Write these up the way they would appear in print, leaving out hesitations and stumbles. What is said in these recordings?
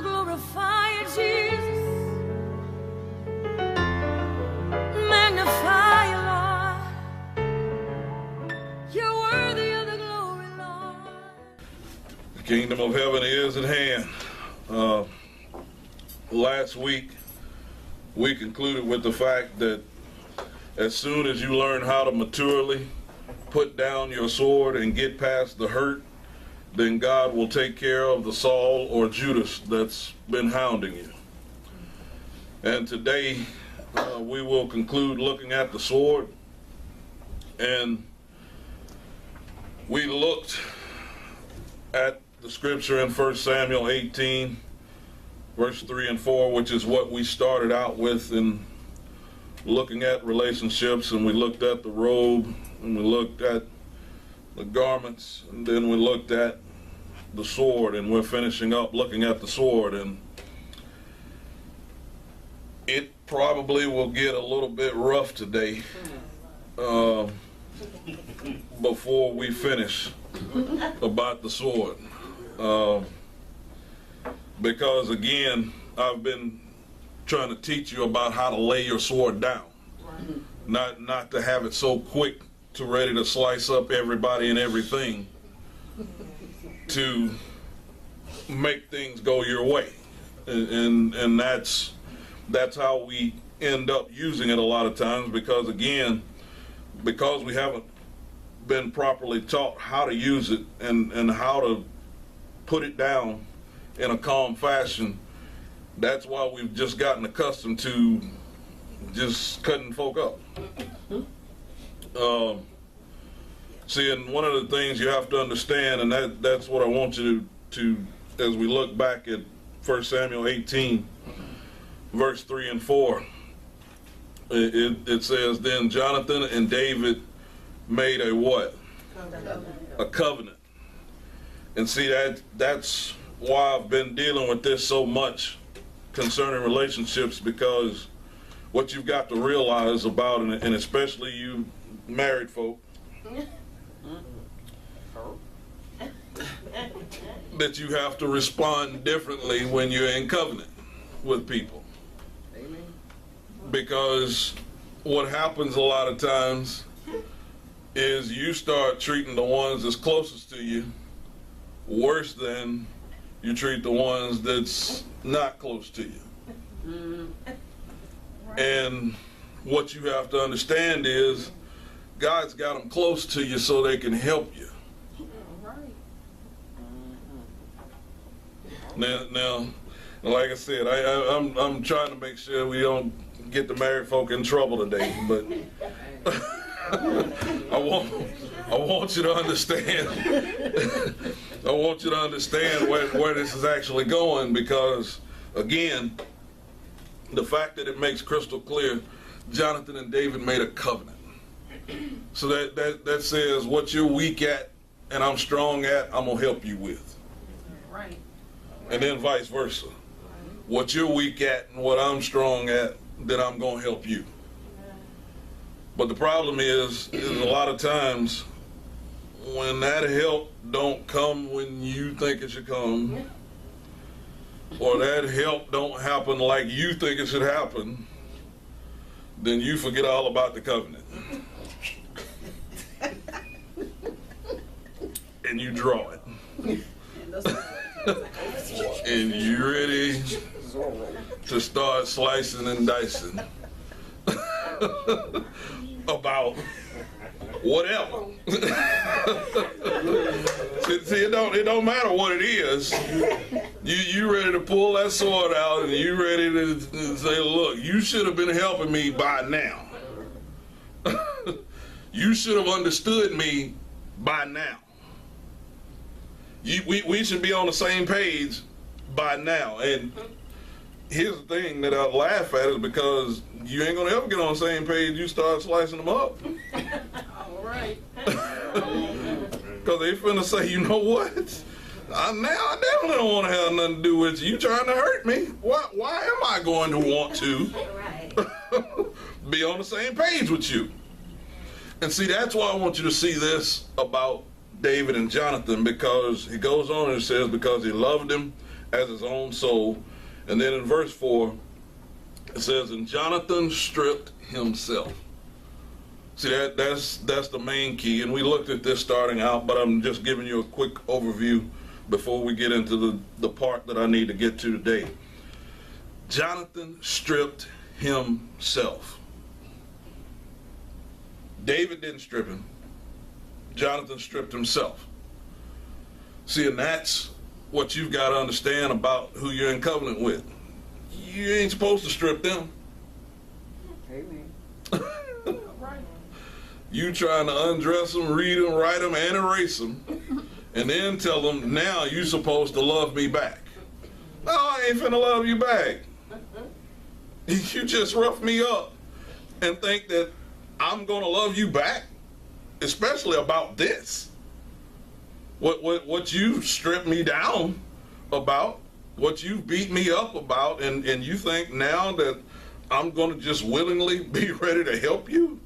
glorify you, Jesus. Magnify you, Lord. You're worthy of the glory, Lord. The kingdom of heaven is at hand. Last week, we concluded with the fact that as soon as you learn how to maturely put down your sword and get past the hurt, then God will take care of the Saul or Judas that's been hounding you. And today, we will conclude looking at the sword. And we looked at the scripture in 1 Samuel 18, verse 3 and 4, which is what we started out with in looking at relationships, and we looked at the robe, and we looked at the garments, and then we looked at the sword, and we're finishing up looking at the sword. And it probably will get a little bit rough today before we finish about the sword. Because again, I've been trying to teach you about how to lay your sword down, not to have it so quick to ready to slice up everybody and everything to make things go your way, and that's how we end up using it a lot of times, because again, because we haven't been properly taught how to use it and how to put it down in a calm fashion. That's why we've just gotten accustomed to just cutting folk up. See, and one of the things you have to understand, and that's what I want you to as we look back at 1 Samuel 18, verse 3 and 4, it says, then Jonathan and David made a what? A covenant. And see, that's why I've been dealing with this so much concerning relationships, because what you've got to realize about, and especially you married folk, that you have to respond differently when you're in covenant with people. Amen. Because what happens a lot of times is you start treating the ones that's closest to you worse than you treat the ones that's not close to you. And what you have to understand is God's got them close to you so they can help you. Now, like I said, I'm trying to make sure we don't get the married folk in trouble today, but I want you to understand. I want you to understand where this is actually going, because again, the fact that it makes crystal clear, Jonathan and David made a covenant. So that says what you're weak at and I'm strong at, I'm gonna help you with. Right. And then vice versa. What you're weak at and what I'm strong at, then I'm gonna help you. But the problem is a lot of times when that help don't come when you think it should come, or that help don't happen like you think it should happen, then you forget all about the covenant. And you draw it. And you're ready to start slicing and dicing about whatever. See, it don't matter what it is. You ready to pull that sword out, and you ready to say, look, you should have been helping me by now. You should have understood me by now. We should be on the same page by now. And here's the thing that I laugh at is because you ain't gonna ever get on the same page. You start slicing them up. All right. Because they finna say, you know what? Now I definitely don't want to have nothing to do with you. You trying to hurt me. Why am I going to want to be on the same page with you? And see, that's why I want you to see this about David and Jonathan, because he goes on and says, because he loved him as his own soul. And then in verse 4, it says, and Jonathan stripped himself. See, that's the main key. And we looked at this starting out, but I'm just giving you a quick overview before we get into the part that I need to get to today. Jonathan stripped himself. David didn't strip him. Jonathan stripped himself. See, and that's what you've got to understand about who you're in covenant with. You ain't supposed to strip them. Amen. You trying to undress them, read them, write them, and erase them, and then tell them, now you're supposed to love me back. No, I ain't finna love you back. You just rough me up and think that I'm gonna love you back, especially about this. What you stripped me down about, what you beat me up about, and you think now that I'm gonna just willingly be ready to help you?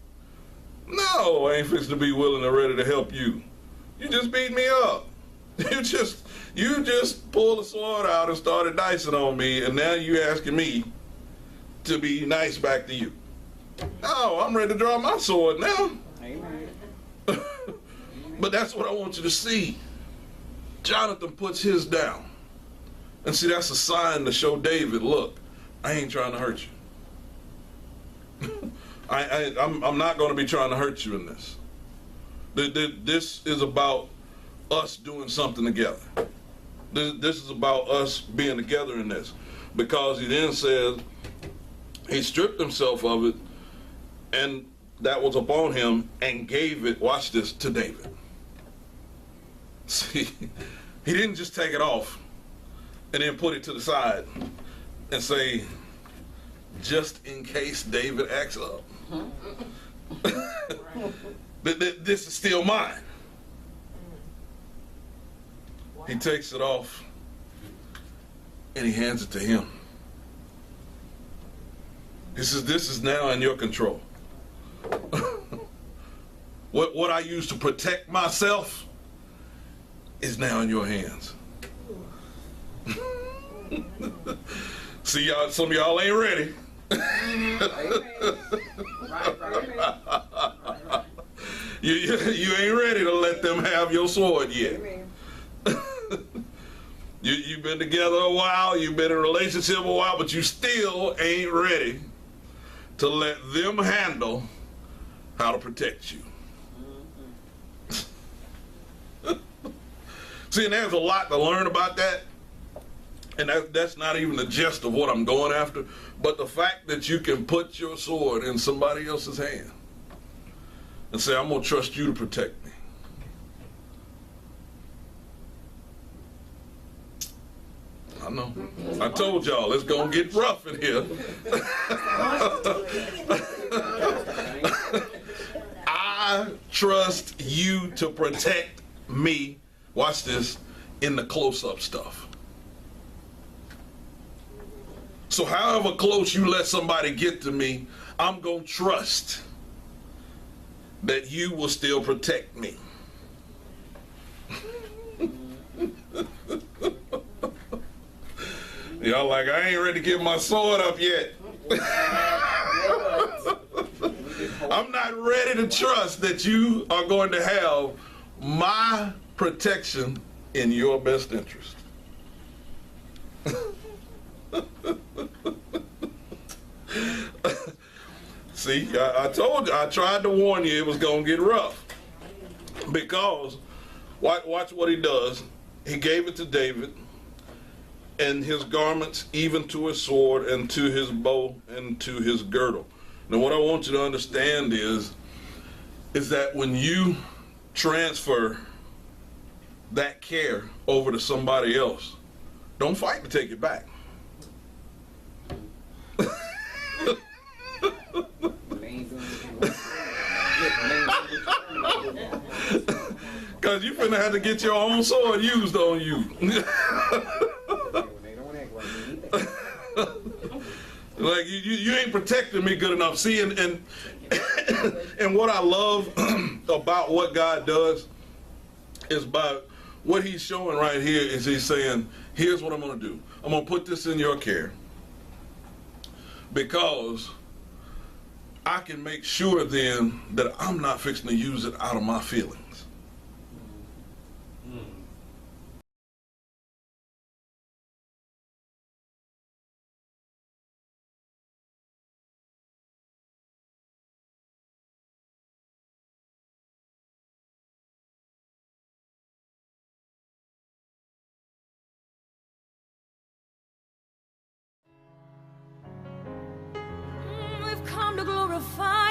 No, I ain't fixed to be willing and ready to help you. You just beat me up. You just pulled the sword out and started dicing on me, and now you asking me to be nice back to you. No, I'm ready to draw my sword now. Amen. But that's what I want you to see. Jonathan puts his down. And see, that's a sign to show David, look, I ain't trying to hurt you. I'm not going to be trying to hurt you in this. This is about us doing something together. This is about us being together in this. Because he then says, he stripped himself of it, and that was upon him, and gave it, watch this, to David. See, he didn't just take it off and then put it to the side and say, just in case David acts up. This is still mine. He takes it off and he hands it to him. He says, this is now in your control. What I used to protect myself is now in your hands. See, y'all, some of y'all ain't ready. You ain't ready to let them have your sword yet. You've been together a while, you've been in a relationship a while, but you still ain't ready to let them handle how to protect you. See, and there's a lot to learn about that. And that's not even the gist of what I'm going after. But the fact that you can put your sword in somebody else's hand and say, I'm going to trust you to protect me. I know. I told y'all, it's going to get rough in here. I trust you to protect me, watch this, in the close-up stuff. So however close you let somebody get to me, I'm going to trust that you will still protect me. Y'all like, I ain't ready to give my sword up yet. I'm not ready to trust that you are going to have my protection in your best interest. See, I told you, I tried to warn you it was going to get rough. Because, watch what he does. He gave it to David, and his garments, even to his sword, and to his bow, and to his girdle. Now, what I want you to understand is that when you transfer that care over to somebody else, don't fight to take it back. Because you finna have to get your own sword used on you. Like you ain't protecting me good enough. See, and what I love about what God does is by what he's showing right here is he's saying, here's what I'm going to do. I'm going to put this in your care because I can make sure then that I'm not fixing to use it out of my feelings. We've come to glorify